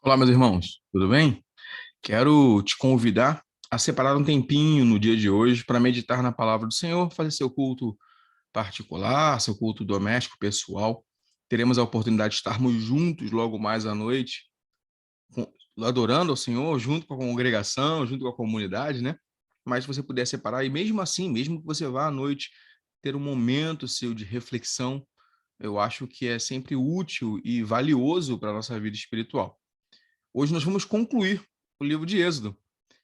Olá, meus irmãos, tudo bem? Quero te convidar a separar um tempinho no dia de hoje para meditar na palavra do Senhor, fazer seu culto particular, seu culto doméstico, pessoal. Teremos a oportunidade de estarmos juntos logo mais à noite, adorando ao Senhor, junto com a congregação, junto com a comunidade, né? Mas se você puder separar, e mesmo assim, mesmo que você vá à noite ter um momento seu de reflexão, eu acho que é sempre útil e valioso para a nossa vida espiritual. Hoje nós vamos concluir o livro de Êxodo.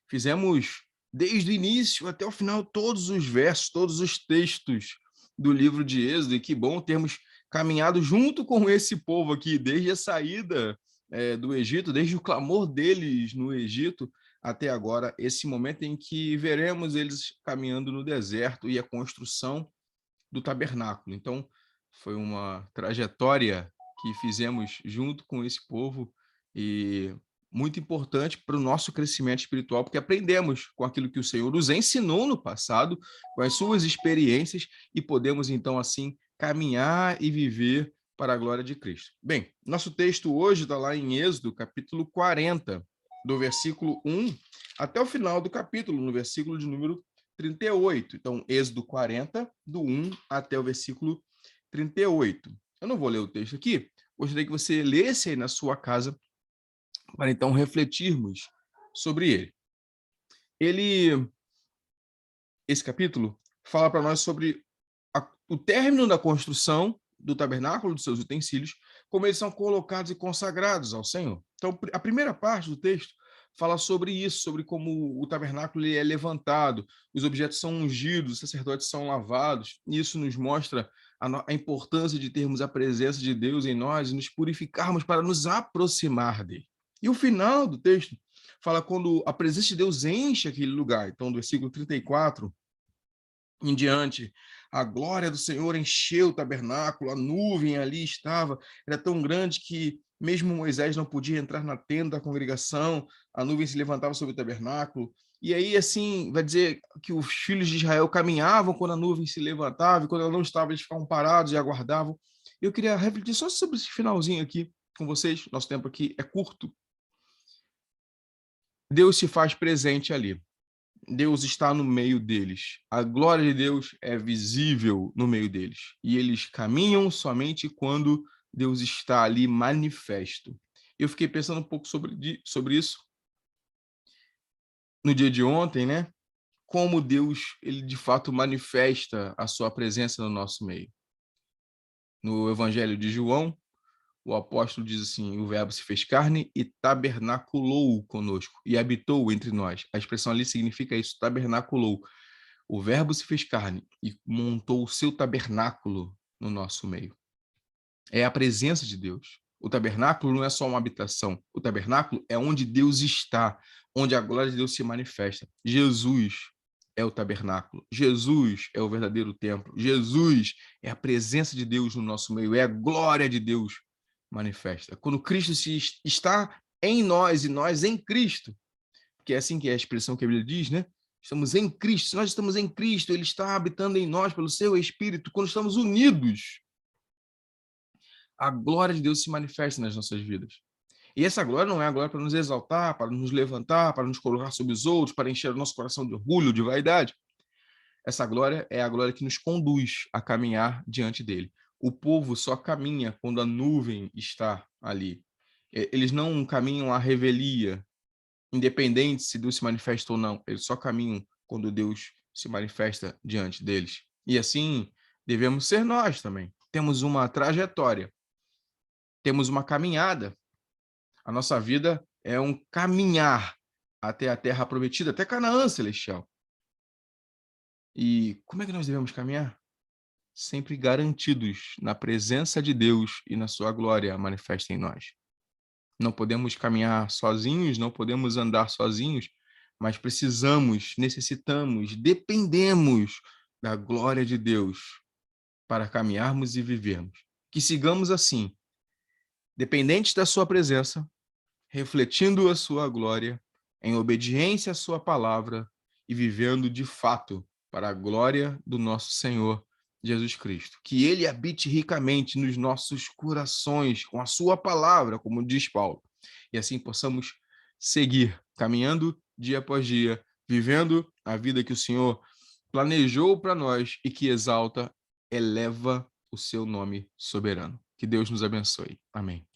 Fizemos desde o início até o final todos os versos, todos os textos do livro de Êxodo, e que bom termos caminhado junto com esse povo aqui, desde a saída do Egito, desde o clamor deles no Egito, até agora, esse momento em que veremos eles caminhando no deserto e a construção do tabernáculo. Então, foi uma trajetória que fizemos junto com esse povo e muito importante para o nosso crescimento espiritual, porque aprendemos com aquilo que o Senhor nos ensinou no passado, com as suas experiências, e podemos, então, assim, caminhar e viver para a glória de Cristo. Bem, nosso texto hoje está lá em Êxodo, capítulo 40, do versículo 1 até o final do capítulo, no versículo de número 38. Então, Êxodo 40, do 1 até o versículo 38. Eu não vou ler o texto aqui, gostaria que você lesse aí na sua casa para então refletirmos sobre ele. Esse capítulo fala para nós sobre o término da construção do tabernáculo, dos seus utensílios, como eles são colocados e consagrados ao Senhor. Então, a primeira parte do texto fala sobre isso, sobre como o tabernáculo é levantado, os objetos são ungidos, os sacerdotes são lavados, e isso nos mostra a importância de termos a presença de Deus em nós e nos purificarmos para nos aproximar dele. E o final do texto fala quando a presença de Deus enche aquele lugar. Então, do versículo 34 em diante, a glória do Senhor encheu o tabernáculo, a nuvem ali estava, era tão grande que mesmo Moisés não podia entrar na tenda da congregação, a nuvem se levantava sobre o tabernáculo. E aí, assim, vai dizer que os filhos de Israel caminhavam quando a nuvem se levantava, e quando ela não estava, eles ficavam parados e aguardavam. Eu queria refletir só sobre esse finalzinho aqui com vocês, nosso tempo aqui é curto. Deus se faz presente ali. Deus está no meio deles. A glória de Deus é visível no meio deles. E eles caminham somente quando Deus está ali manifesto. Eu fiquei pensando um pouco sobre isso no dia de ontem, né? Como Deus, ele de fato manifesta a sua presença no nosso meio. No Evangelho de João, o apóstolo diz assim: o verbo se fez carne e tabernaculou conosco, e habitou entre nós. A expressão ali significa isso, tabernaculou. O verbo se fez carne e montou o seu tabernáculo no nosso meio. É a presença de Deus. O tabernáculo não é só uma habitação. O tabernáculo é onde Deus está, onde a glória de Deus se manifesta. Jesus é o tabernáculo. Jesus é o verdadeiro templo. Jesus é a presença de Deus no nosso meio, é a glória de Deus manifesta. Quando Cristo está em nós e nós em Cristo, que é assim que é a expressão que a Bíblia diz, né? Estamos em Cristo. Se nós estamos em Cristo, Ele está habitando em nós pelo seu Espírito. Quando estamos unidos, a glória de Deus se manifesta nas nossas vidas. E essa glória não é a glória para nos exaltar, para nos levantar, para nos colocar sobre os outros, para encher o nosso coração de orgulho, de vaidade. Essa glória é a glória que nos conduz a caminhar diante dele. O povo só caminha quando a nuvem está ali. Eles não caminham à revelia, independente se Deus se manifesta ou não. Eles só caminham quando Deus se manifesta diante deles. E assim devemos ser nós também. Temos uma trajetória, temos uma caminhada. A nossa vida é um caminhar até a terra prometida, até Canaã celestial. E como é que nós devemos caminhar? Sempre garantidos na presença de Deus e na sua glória manifesta em nós. Não podemos caminhar sozinhos, não podemos andar sozinhos, mas precisamos, necessitamos, dependemos da glória de Deus para caminharmos e vivermos. Que sigamos assim, dependentes da sua presença, refletindo a sua glória, em obediência à sua palavra e vivendo de fato para a glória do nosso Senhor Jesus Cristo. Que ele habite ricamente nos nossos corações com a sua palavra, como diz Paulo. e assim possamos seguir caminhando dia após dia, vivendo a vida que o Senhor planejou para nós e que exalta, eleva o seu nome soberano. Que Deus nos abençoe. Amém.